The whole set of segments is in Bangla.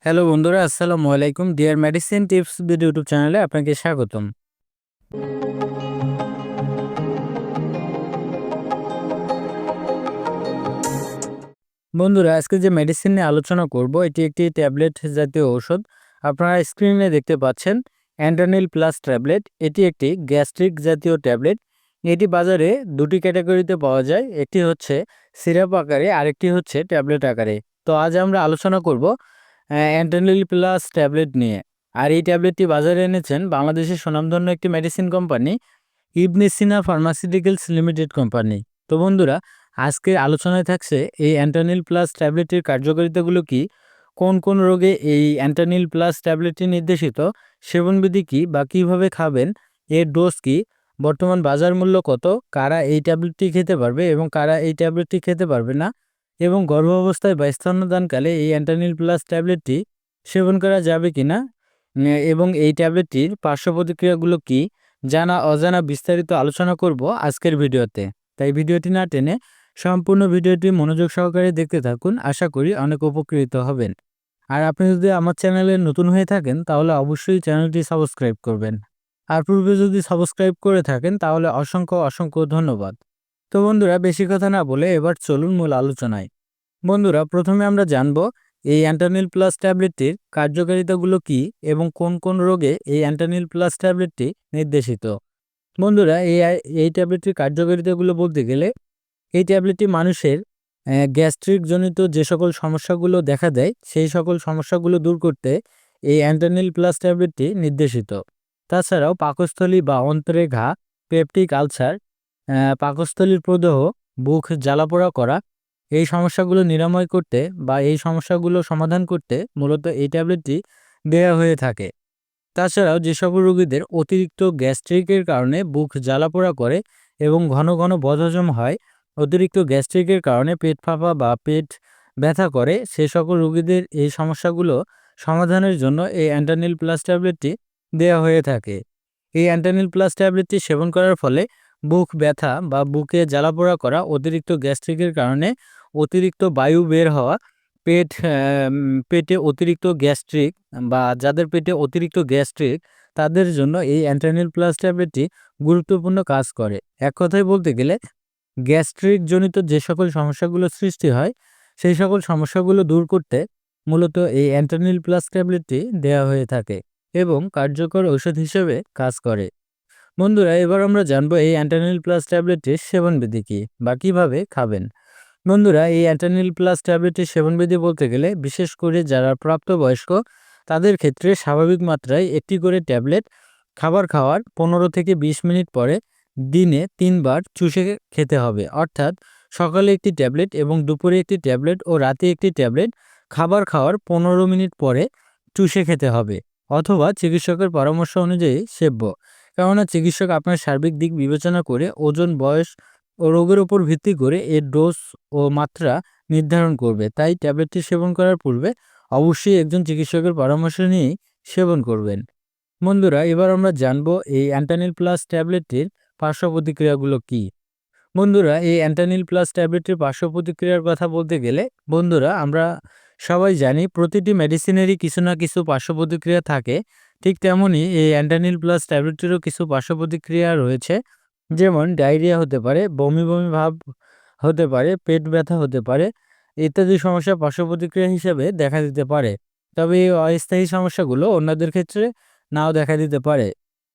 হ্যালো বন্ধুরা, আসসালামু আলাইকুম। Dear medicine tips video YouTube চ্যানেলে আপনাকে স্বাগতম। বন্ধুরা, আজকে যে মেডিসিন নিয়ে আলোচনা করব এটি একটি ট্যাবলেট জাতীয় ঔষধ। আপনারা স্ক্রিনে দেখতে পাচ্ছেন অ্যান্টানিল প্লাস ট্যাবলেট। এটি একটি গ্যাস্ট্রিক জাতীয় ট্যাবলেট। এটি বাজারে দুটি ক্যাটাগরিতে পাওয়া যায়, একটি হচ্ছে সিরাপ আকারে, আরেকটি হচ্ছে ট্যাবলেট আকারে। তো আজ আমরা আলোচনা করব অ্যান্টানিল প্লাস ট্যাবলেট নিয়ে। আর এই ট্যাবলেটটি বাজারে এনেছেন বাংলাদেশের সুনামধন্য একটি মেডিসিন কোম্পানি ইবনে সিনা ফার্মাসিউটিক্যালস লিমিটেড কোম্পানি। তো বন্ধুরা, আজকের আলোচনায় থাকছে এই অ্যান্টানিল প্লাস ট্যাবলেটের কার্যকারিতাগুলো কি, কোন কোন রোগে এই অ্যান্টানিল প্লাস ট্যাবলেটটি নির্দেশিত, সেবনবিধি কি বা কীভাবে খাবেন, এর ডোজ কি, বর্তমান বাজার মূল্য কত, কারা এই ট্যাবলেটটি খেতে পারবে এবং কারা এই ট্যাবলেটটি খেতে পারবে না, এবং গর্ভাবস্থায় বা স্তন্যদানকালে এই অ্যান্টানিল প্লাস ট্যাবলেটটি সেবন করা যাবে কি না, এবং এই ট্যাবলেটটির পার্শ্ব প্রতিক্রিয়াগুলো কি, জানা অজানা বিস্তারিত আলোচনা করব আজকের ভিডিওতে। তাই ভিডিওটি না টেনে সম্পূর্ণ ভিডিওটি মনোযোগ সহকারে দেখতে থাকুন। আশা করি অনেক উপকৃত হবেন। আর আপনি যদি আমার চ্যানেলে নতুন হয়ে থাকেন তাহলে অবশ্যই চ্যানেলটি সাবস্ক্রাইব করবেন। আর পূর্বে যদি সাবস্ক্রাইব করে থাকেন তাহলে অসংখ্য অসংখ্য ধন্যবাদ। তো বন্ধুরা, বেশি কথা না বলে এবার চলুন মূল আলোচনায়। বন্ধুরা, প্রথমে আমরা জানব এই অ্যান্টানিল প্লাস ট্যাবলেটটির কার্যকারিতাগুলো কি এবং কোন কোন রোগে এই অ্যান্টানিল প্লাস ট্যাবলেটটি নির্দেশিত। বন্ধুরা, এই ট্যাবলেটটির কার্যকারিতাগুলো বলতে গেলে এই ট্যাবলেটটি মানুষের গ্যাস্ট্রিক জনিত যে সকল সমস্যাগুলো দেখা দেয় সেই সকল সমস্যাগুলো দূর করতে এই অ্যান্টানিল প্লাস ট্যাবলেটটি নির্দেশিত। তাছাড়াও পাকস্থলী বা অন্ত্রে ঘা, পেপটিক আলসার, পাকস্থলীর প্রদাহ, বুক জ্বালাপোড়া করা, এই সমস্যাগুলো নিরাময় করতে বা এই সমস্যাগুলো সমাধান করতে মূলত এই ট্যাবলেটটি দেওয়া হয়ে থাকে। তাছাড়াও যে সকল রোগীদের অতিরিক্ত গ্যাস্ট্রিকের কারণে বুক জ্বালাপোড়া করে এবং ঘন ঘন বদহজম হয়, অতিরিক্ত গ্যাস্ট্রিকের কারণে পেট ফাঁপা বা পেট ব্যথা করে, সে সকল রোগীদের এই সমস্যাগুলো সমাধানের জন্য এই অ্যান্টানিল প্লাস ট্যাবলেটটি দেওয়া হয়ে থাকে। এই অ্যান্টানিল প্লাস ট্যাবলেটটি সেবন করার ফলে বুক ব্যথা বা বুকে জ্বালাপোড়া করা, অতিরিক্ত গ্যাস্ট্রিকের কারণে অতিরিক্ত বায়ু বের হওয়া, পেটে অতিরিক্ত গ্যাস্ট্রিক বা যাদের পেটে অতিরিক্ত গ্যাস্ট্রিক তাদের জন্য এই অ্যান্টানিল প্লাস ট্যাবলেটটি গুরুত্বপূর্ণ কাজ করে। এক কথায় বলতে গেলে গ্যাস্ট্রিক জনিত যে সকল সমস্যাগুলো সৃষ্টি হয় সেই সকল সমস্যাগুলো দূর করতে মূলত এই অ্যান্টানিল প্লাস ট্যাবলেটটি দেওয়া হয়ে থাকে এবং কার্যকর ঔষধ হিসেবে কাজ করে। বন্ধুরা, এবার আমরা জানবো এই অ্যান্টানিল প্লাস ট্যাবলেটটির সেবনবিধি কী বা কীভাবে খাবেন। বন্ধুরা, এই অ্যান্টানিল প্লাস ট্যাবলেটের সেবনবিধি বলতে গেলে বিশেষ করে যারা প্রাপ্তবয়স্ক তাদের ক্ষেত্রে স্বাভাবিক মাত্রায় একটি করে ট্যাবলেট খাবার খাওয়ার 15 থেকে 20 মিনিট পরে দিনে 3 বার চুষে খেতে হবে। অর্থাৎ সকালে একটি ট্যাবলেট এবং দুপুরে একটি ট্যাবলেট ও রাতে একটি ট্যাবলেট খাবার খাওয়ার 15 মিনিট পরে চুষে খেতে হবে, অথবা চিকিৎসকের পরামর্শ অনুযায়ী সেব্য। কেননা চিকিৎসক আপনার সার্বিক দিক বিবেচনা করে ওজন, বয়স ও রোগের উপর ভিত্তি করে এর ডোজ ও মাত্রা নির্ধারণ করবে। তাই ট্যাবলেটটি সেবন করার পূর্বে অবশ্যই একজন চিকিৎসকের পরামর্শ নিয়েই সেবন করবেন। বন্ধুরা, এবার আমরা জানবো এই অ্যান্টানিল প্লাস ট্যাবলেটটির পার্শ্ব প্রতিক্রিয়াগুলো কী। বন্ধুরা, এই অ্যান্টানিল প্লাস ট্যাবলেটটির পার্শ্ব প্রতিক্রিয়ার কথা বলতে গেলে বন্ধুরা, আমরা সবাই জানি প্রতিটি মেডিসিনেরই কিছু না কিছু পার্শ্ব প্রতিক্রিয়া থাকে। ঠিক তেমনই এই অ্যান্টানিল প্লাস ট্যাবলেটটিরও কিছু পার্শ্ব প্রতিক্রিয়া রয়েছে। যেমন ডায়রিয়া হতে পারে, বমি বমি ভাব হতে পারে, পেট ব্যথা হতে পারে ইত্যাদি সমস্যা পার্শ্ব প্রতিক্রিয়া হিসেবে দেখা দিতে পারে। তবে এই অস্থায়ী সমস্যাগুলো অন্যদের ক্ষেত্রে নাও দেখা দিতে পারে।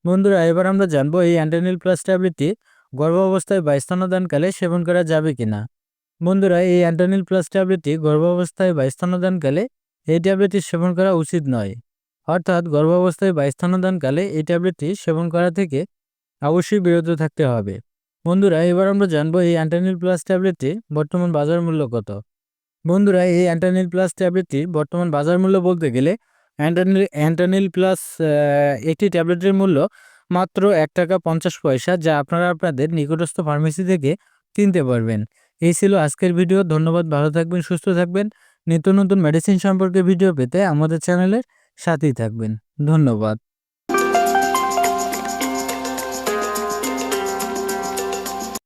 বন্ধুরা, এবার আমরা জানবো এই অ্যান্টানিল প্লাস ট্যাবলেটটি গর্ভাবস্থায় বা স্তন্যদানকালে সেবন করা যাবে কিনা। বন্ধুরা, এই অ্যান্টানিল প্লাস ট্যাবলেটটি গর্ভাবস্থায় বা স্তন্যদানকালে এই ট্যাবলেটটি সেবন করা উচিত নয়। অর্থাৎ গর্ভাবস্থায় বা স্তন্যদানকালে এই ট্যাবলেটটি সেবন করা থেকে অবশ্যই বিরত থাকতে হবে। বন্ধুরা, এবার আমরা জানবো এই অ্যান্টানিল প্লাস ট্যাবলেটটি বর্তমান বাজার মূল্য কত। বন্ধুরা, এই অ্যান্টানিল প্লাস ট্যাবলেটটি বর্তমান বাজার মূল্য বলতে গেলে অ্যান্টানিল প্লাস একটি ট্যাবলেটের মূল্য মাত্র 1 টাকা 50 পয়সা, যা আপনারা আপনাদের নিকটস্থ ফার্মেসি থেকে কিনতে পারবেন। এই ছিল আজকের ভিডিও। ধন্যবাদ। ভালো থাকবেন, সুস্থ থাকবেন। নিত্য নতুন মেডিসিন সম্পর্কে ভিডিও পেতে আমাদের চ্যানেলের সাথেই থাকবেন। ধন্যবাদ।